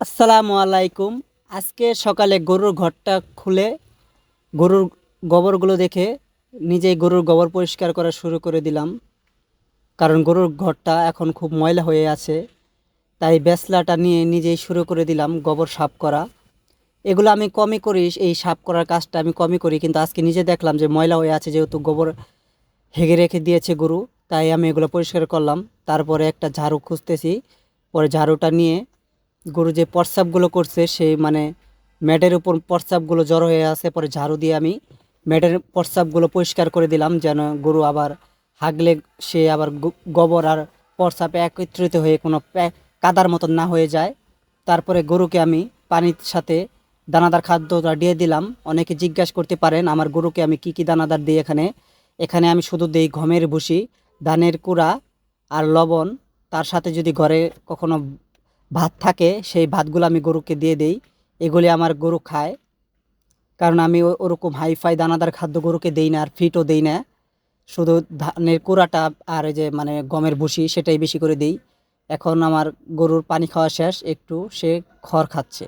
আসসালামু আলাইকুম। আজকে সকালে গরুর ঘরটা খুলে গরুর গোবরগুলো দেখে নিজেই গরুর গোবর পরিষ্কার করা শুরু করে দিলাম। কারণ গরুর ঘরটা এখন খুব ময়লা হয়ে আছে, তাই বেসলাটা নিয়ে নিজেই শুরু করে দিলাম গোবর সাফ করা। এগুলো আমি কমই করি, এই সাফ করার কাজটা আমি কমই করি, কিন্তু আজকে নিজে দেখলাম যে ময়লা হয়ে আছে, যেহেতু গোবর হেগে রেখে দিয়েছে গরু, তাই আমি এগুলো পরিষ্কার করলাম। তারপরে একটা ঝাড়ু খুঁজতেছি, পরে ঝাড়ুটা নিয়ে গরু যে প্রস্রাবগুলো করছে সেই ম্যাটের উপর প্রস্রাবগুলো জড়ো হয়ে আছে, পরে ঝাড়ু দিয়ে আমি ম্যাটের প্রস্রাবগুলো পরিষ্কার করে দিলাম, যেন গরু আবার হাগলে সে আবার গোবর আর প্রস্রাব একত্রিত হয়ে কোনো কাদার মতন না হয়ে যায়। তারপরে গরুকে আমি পানির সাথে দানাদার খাদ্যটা দিয়ে দিলাম। অনেকে জিজ্ঞাসা করতে পারেন আমার গরুকে আমি কি কি দানাদার দিই। এখানে এখানে আমি শুধু দিই গমের ভুসি, ধানের কুড়া আর লবণ। তার সাথে যদি ঘরে কখনো ভাত থাকে সেই ভাতগুলো আমি গরুকে দিয়ে দেই। এগুলি আমার গরু খায়, কারণ আমি ওরকম হাইফাই দানাদার খাদ্য গরুকে দেই না, আর ফিটও দেই না। শুধু ধানের কুড়াটা আর এই যে গমের ভুসি সেটাই বেশি করে দেই। এখন আমার গরুর পানি খাওয়া শেষ, একটু সে খড় খাচ্ছে।